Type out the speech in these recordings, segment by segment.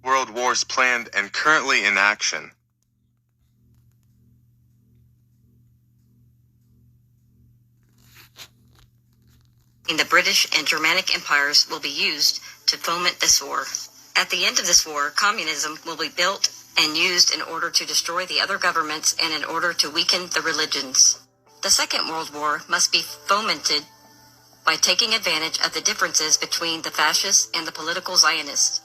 world wars planned and currently in action. The British and Germanic empires will be used to foment this war. At the end of this war, communism will be built and used in order to destroy the other governments and in order to weaken the religions. The Second World War must be fomented by taking advantage of the differences between the fascists and the political Zionists.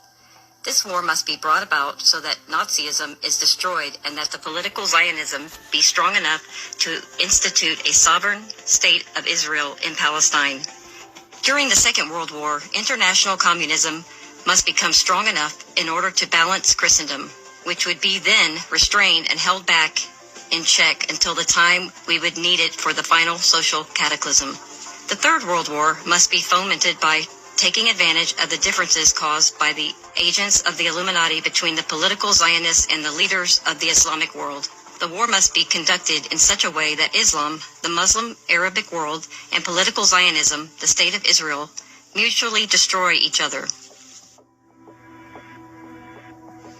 This war must be brought about so that Nazism is destroyed and that the political Zionism be strong enough to institute a sovereign state of Israel in Palestine. During the Second World War, international communism must become strong enough in order to balance Christendom, which would be then restrained and held back in check until the time we would need it for the final social cataclysm. The Third World War must be fomented by taking advantage of the differences caused by the agents of the Illuminati between the political Zionists and the leaders of the Islamic world. The war must be conducted in such a way that Islam, the Muslim Arabic world, and political Zionism, the State of Israel, mutually destroy each other.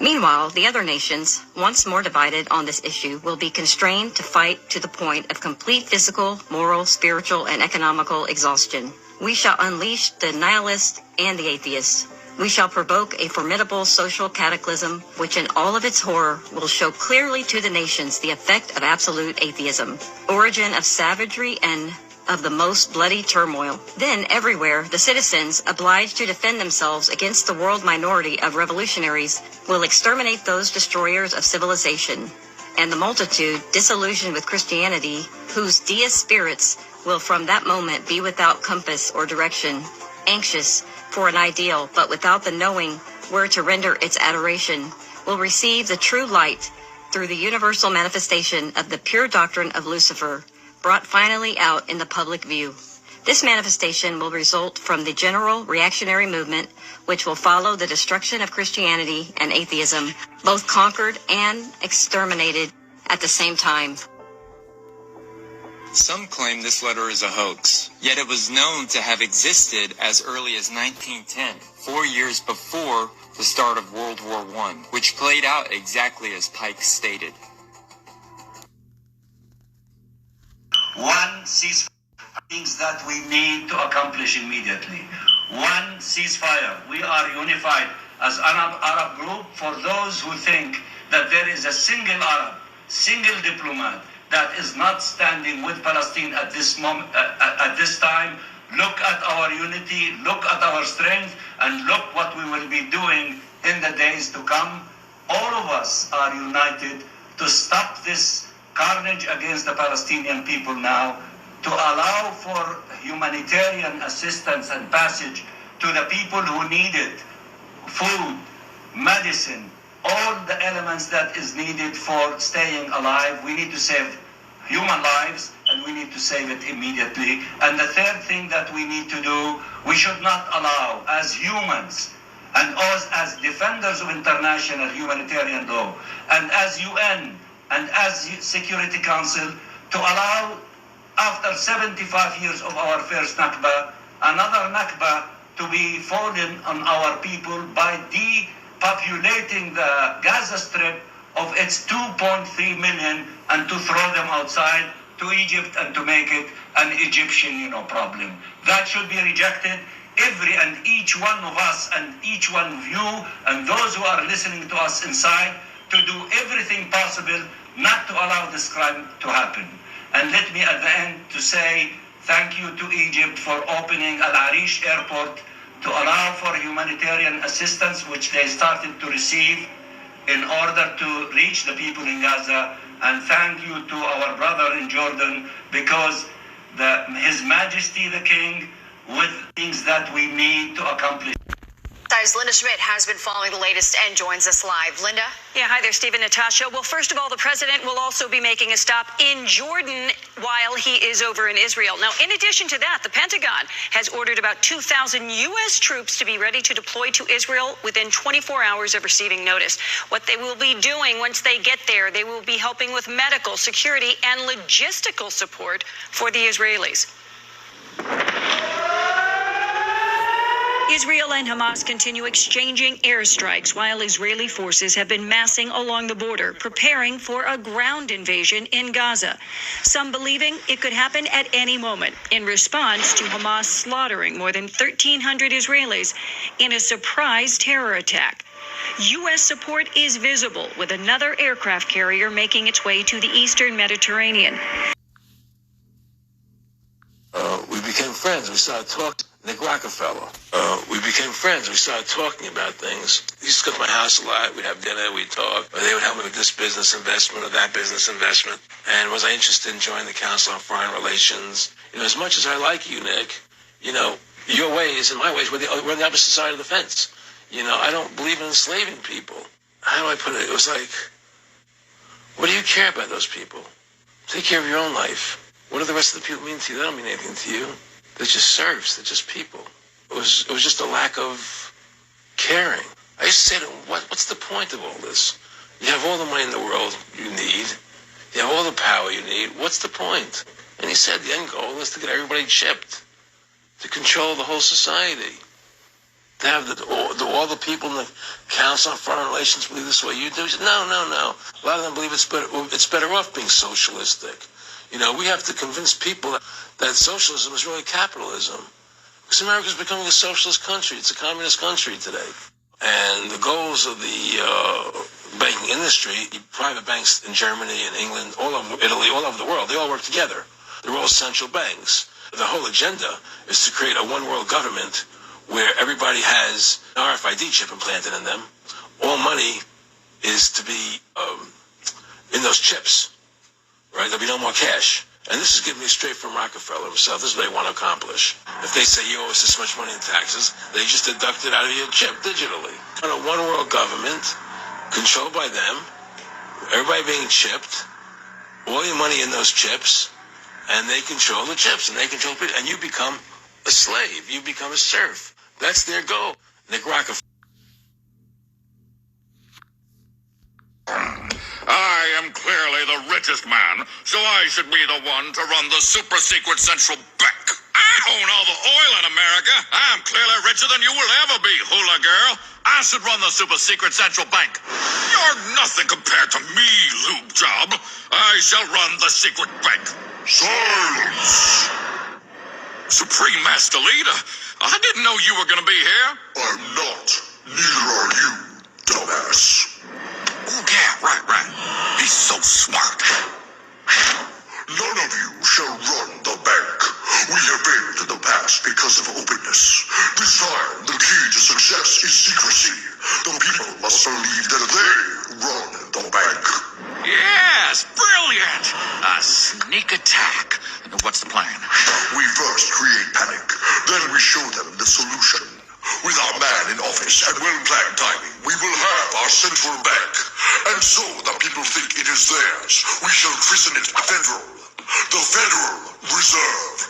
Meanwhile, the other nations, once more divided on this issue, will be constrained to fight to the point of complete physical, moral, spiritual, and economical exhaustion. We shall unleash the nihilists and the atheists. We shall provoke a formidable social cataclysm, which in all of its horror will show clearly to the nations the effect of absolute atheism, origin of savagery and of the most bloody turmoil. Then everywhere, the citizens, obliged to defend themselves against the world minority of revolutionaries, will exterminate those destroyers of civilization. And the multitude, disillusioned with Christianity, whose deist spirits will from that moment be without compass or direction, anxious for an ideal, but without the knowing where to render its adoration, will receive the true light through the universal manifestation of the pure doctrine of Lucifer, brought finally out in the public view. This manifestation will result from the general reactionary movement, which will follow the destruction of Christianity and atheism, both conquered and exterminated at the same time. Some claim this letter is a hoax, yet it was known to have existed as early as 1910, 4 years before the start of World War I, which played out exactly as Pike stated. One ceasefire, things that we need to accomplish immediately. One ceasefire. We are unified as an Arab group. For those who think that there is a single Arab, single diplomat that is not standing with Palestine at this moment, at this time, look at our unity, look at our strength, and look what we will be doing in the days to come. All of us are united to stop this carnage against the Palestinian people now, to allow for humanitarian assistance and passage to the people who need it, food, medicine, all the elements that is needed for staying alive. We need to save human lives, and we need to save it immediately. And the third thing that we need to do, we should not allow, as humans, and us as defenders of international humanitarian law, and as UN, and as Security Council, to allow, after 75 years of our first Nakba, another Nakba to be fallen on our people by depopulating the Gaza Strip of its 2.3 million and to throw them outside to Egypt and to make it an Egyptian, problem. That should be rejected. Every and each one of us and each one of you and those who are listening to us inside to do everything possible not to allow this crime to happen. And let me at the end to say thank you to Egypt for opening Al Arish airport to allow for humanitarian assistance, which they started to receive in order to reach the people in Gaza. And thank you to our brother in Jordan, because His Majesty the King, with things that we need to accomplish. Linda Schmidt has been following the latest and joins us live. Linda? Yeah, hi there, Stephen, Natasha. Well, first of all, the president will also be making a stop in Jordan while he is over in Israel. Now, in addition to that, the Pentagon has ordered about 2,000 U.S. troops to be ready to deploy to Israel within 24 hours of receiving notice. What they will be doing once they get there, they will be helping with medical, security, and logistical support for the Israelis. Israel and Hamas continue exchanging airstrikes while Israeli forces have been massing along the border, preparing for a ground invasion in Gaza. Some believing it could happen at any moment in response to Hamas slaughtering more than 1,300 Israelis in a surprise terror attack. U.S. support is visible, with another aircraft carrier making its way to the eastern Mediterranean. We became friends. We started talking. Nick Rockefeller. We became friends. We started talking about things. He used to come to my house a lot. We'd have dinner. We'd talk. Or they would help me with this business investment or that business investment. And was I interested in joining the Council on Foreign Relations? You know, as much as I like you, Nick, you know, your ways and my ways, we're on the opposite side of the fence. You know, I don't believe in enslaving people. How do I put it? It was like, what do you care about those people? Take care of your own life. What do the rest of the people mean to you? They don't mean anything to you. They're just serfs. They're just people. It was just a lack of caring. I used to say to him, what's the point of all this? You have all the money in the world you need. You have all the power you need. What's the point? And he said the end goal is to get everybody chipped, to control the whole society, to have all the people in the Council on Foreign Relations believe this way you do. He said, no. A lot of them believe it's better off being socialistic. You know, we have to convince people that socialism is really capitalism. Because America's becoming a socialist country. It's a communist country today. And the goals of the banking industry, private banks in Germany and England, all over Italy, all over the world, they all work together. They're all central banks. The whole agenda is to create a one-world government where everybody has an RFID chip implanted in them. All money is to be in those chips. Right? There'll be no more cash. And this is giving me straight from Rockefeller himself. This is what they want to accomplish. If they say you owe us this much money in taxes, they just deduct it out of your chip digitally. On a one-world government, controlled by them, everybody being chipped, all your money in those chips, and they control the chips, and they control people, and you become a slave. You become a serf. That's their goal. Nick Rockefeller. I am clearly the richest man, so I should be the one to run the super secret central bank. I own all the oil in America. I'm clearly richer than you will ever be, hula girl. I should run the super secret central bank. You're nothing compared to me, lube job. I shall run the secret bank. Silence! Supreme Master Leader, I didn't know you were going to be here. I'm not. Neither are you, dumbass. Oh, yeah, right. He's so smart. None of you shall run the bank. We have failed in the past because of openness. This time, the key to success is secrecy. The people must believe that they run the bank. Yes, brilliant. A sneak attack. What's the plan? We first create panic. Then we show them the solution. With our man in office and well-planned timing, we will have our central bank. And so the people think it is theirs. We shall christen it Federal. The Federal Reserve.